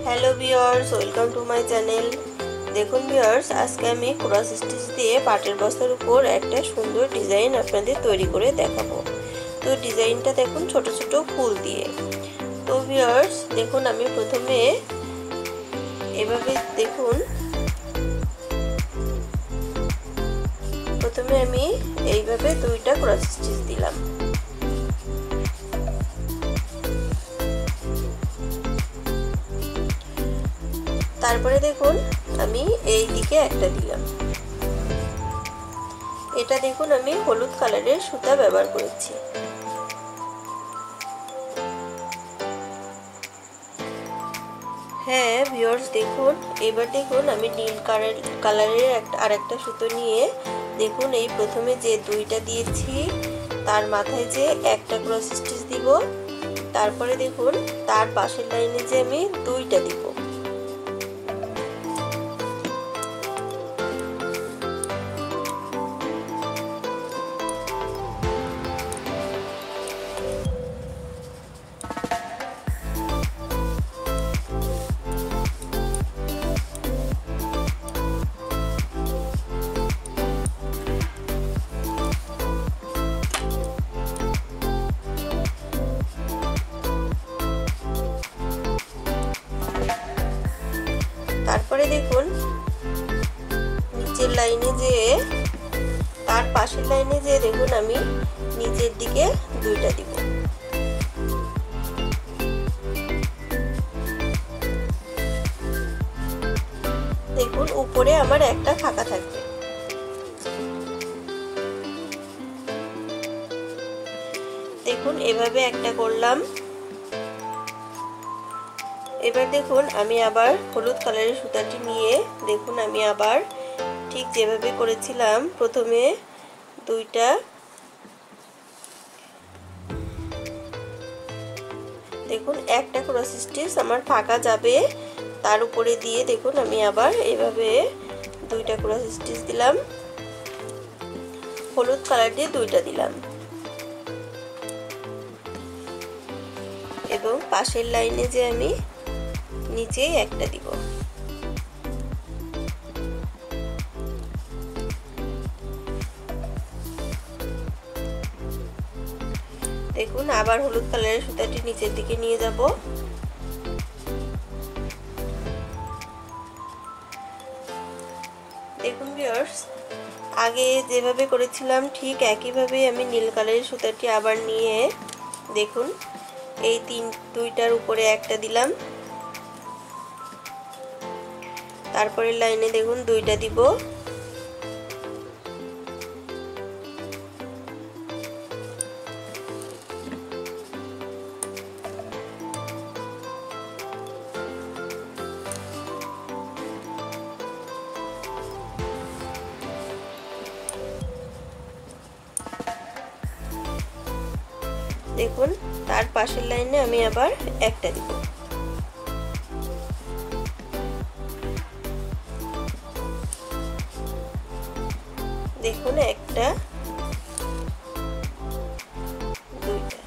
Hello viewers, welcome to my channel. দেখুন viewers, আজকে আমি ক্রস স্টিচ দিয়ে পাটের বস্তার উপর একটা সুন্দর ডিজাইন আপনাদের তৈরি করে দেখাবো। তো ডিজাইনটা দেখুন ছোট ছোট ফুল দিয়ে। তো ভিউয়ার্স দেখুন, আমি প্রথমে এভাবে দেখুন, প্রথমে আমি এইভাবে দুইটা ক্রস স্টিচ দিলাম। তারপরে দেখুন আমি এই দিকে একটা দিলাম। এটা দেখুন আমি হলুদ কালারের সুতা ব্যবহার করেছি। হ্যাঁ ভিউয়ার্স দেখুন, এবার দেখুন আমি নীল কালারের আরেকটা সুতো নিয়ে দেখুন এই প্রথমে যে দুইটা দিয়েছি তার মাথায় যে একটা ক্রস স্টিচ দিব, তারপরে দেখুন তার পাশের লাইনে যে আমি দুইটা দিব। তারপরে দেখুন নিচের লাইনে যে তার পাশের লাইনে যে দেখুন আমি নিচের দিকে দুইটা দিব। দেখুন উপরে আমার একটা ফাঁকা থাকবে। দেখুন এভাবে একটা করলাম। এবার দেখুন আমি আবার হলুদ কালারের সুতাটি নিয়ে দেখুন আমি আবার ঠিক যেভাবে করেছিলাম প্রথমে দুইটা, দেখুন একটা ক্রস স্টিচ আমার ফাঁকা যাবে তার উপরে দিয়ে দেখুন আমি আবার এভাবে দুইটা ক্রস স্টিচ দিলাম, হলুদ কালার দিয়ে দুইটা দিলাম এবং পাশের লাইনে যে আমি নিচে একটা দিব। দেখুন আবার হলুদ কালারের সুতাটি নিচের দিকে নিয়ে যাব। দেখুন ভিউয়ার্স, আগে যেভাবে করেছিলাম ঠিক একইভাবে আমি নীল কালারের সুতাটি আবার নিয়ে দেখুন এই দুইটার উপরে একটা দিলাম, তারপরে লাইনে দেখুন দুইটা দিব। দেখুন তার পাশের লাইনে আমি আবার একটা দিব। দেখুন একটা, দুইটা।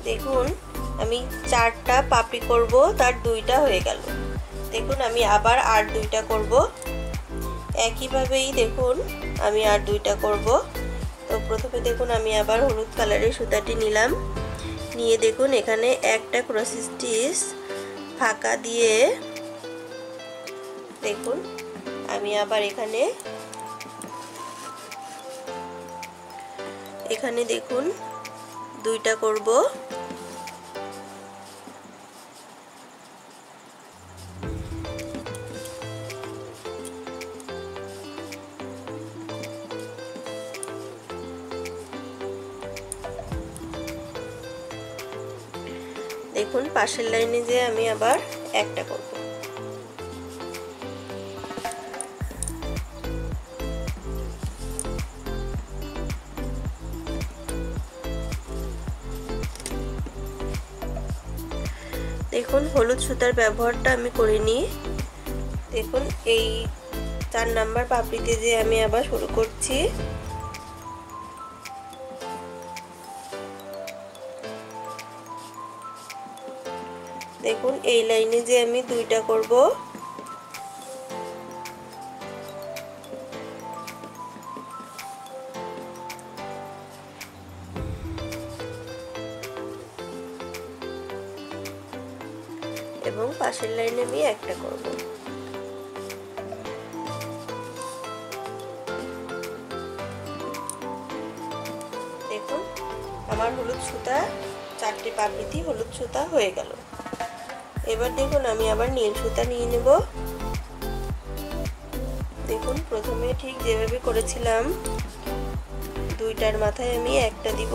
দেখুন আমি চারটা পাপড়ি করব, তার দুইটা হয়ে গেল। দেখুন আমি আবার আর দুইটা করব একইভাবেই। দেখুন আমি আর দুইটা করব। তো প্রথমে দেখুন আমি আবার হলুদ কালারের সুতাটি নিলাম, নিয়ে দেখুন এখানে একটা ক্রস স্টিচ ফাঁকা দিয়ে দেখুন আমি আবার এখানে দেখুন দুইটা করব। দেখুন পাশের লাইনে যে আমি আবার একটা করব। দেখুন হলুদ সুতার ব্যবহারটা আমি করে নিই। দেখুন এই 4 নাম্বার পাপড়িতে যে আমি আবার শুরু করছি। দেখুন এই লাইনে যে আমি দুইটা করব, এবং পাশের লাইনে আমি একটা করব। দেখুন আমার হলুদ সুতা চারটে পাপড়িতে হলুদ সুতা হয়ে গেল। এবার দেখুন আমি আবার নীল সুতা নিয়ে নেব। দেখুন প্রথমে ঠিক যেভাবে করেছিলাম দুইটার মাথায় আমি একটা দিব,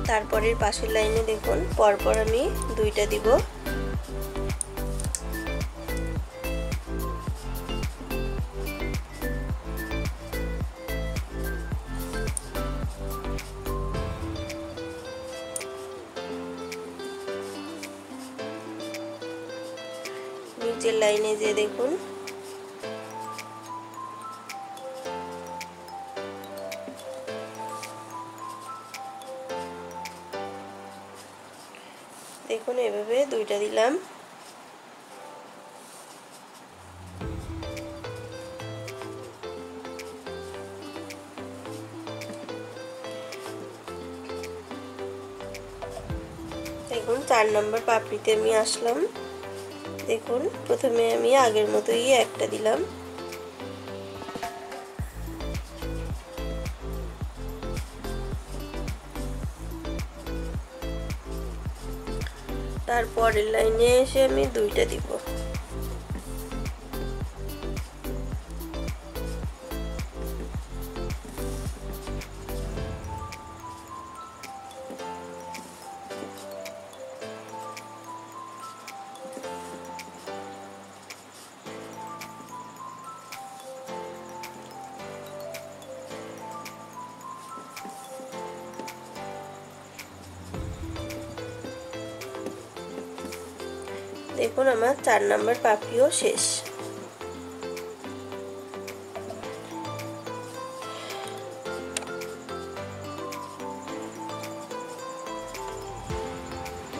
তারপরের পাশের লাইনে দেখুন পরপর আমি দুইটা দিব। নিচের লাইনে যে দেখুন দেখুন এভাবে দুইটা দিলাম। দেখুন 4 নম্বর পাপড়িতে আমি আসলাম। দেখুন প্রথমে আমি আগের মতোই একটা দিলাম, তারপরের লাইনে এসে আমি দুইটা দিব। দেখুন আমার 4 নম্বর পাপড়িও শেষ।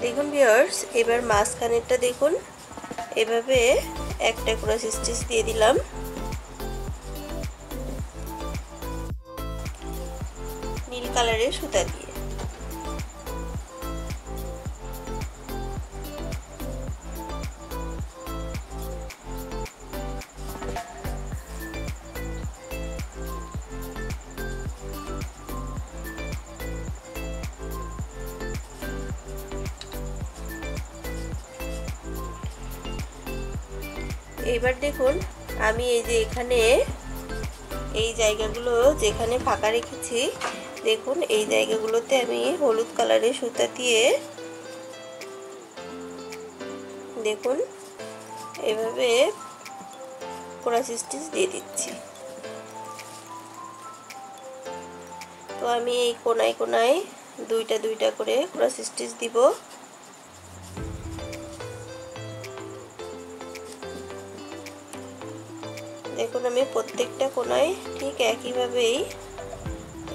দেখুন ভিউয়ার্স এবার মাঝখানেরটা দেখুন এভাবে একটা ক্রস স্টিচ দিয়ে দিলাম। নীল কালারের সুতা দিয়ে এবার দেখুন আমি এই যে এখানে এই জায়গাগুলো যেখানে ফাঁকা রেখেছি দেখুন এই জায়গাগুলোতে আমি হলুদ কালারের সুতা দিয়ে দেখুন এভাবে ক্রস স্টিচ দিয়ে দিচ্ছি। তো আমি এই কোনায় কোনায় দুইটা দুইটা করে ক্রস স্টিচ দিব। দেখুন আমি প্রত্যেকটা কোনায় ঠিক একইভাবেই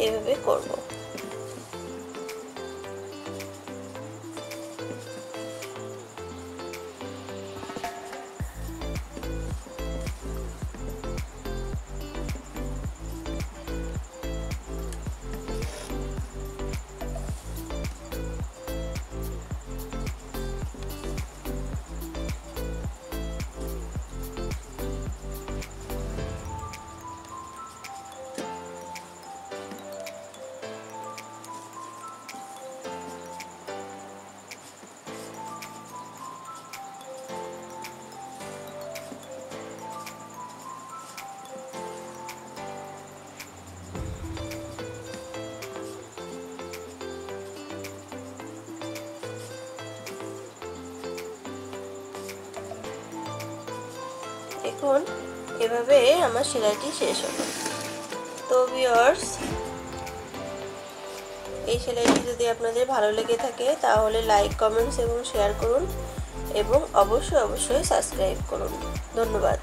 এভাবে করব। দেখুন এভাবে আমার সেলাইটি শেষ হলো। তো ভিউয়ার্স এই সেলাইটি যদি আপনাদের ভালো লেগে থাকে তাহলে লাইক কমেন্টস এবং শেয়ার করুন এবং অবশ্যই সাবস্ক্রাইব করুন। ধন্যবাদ।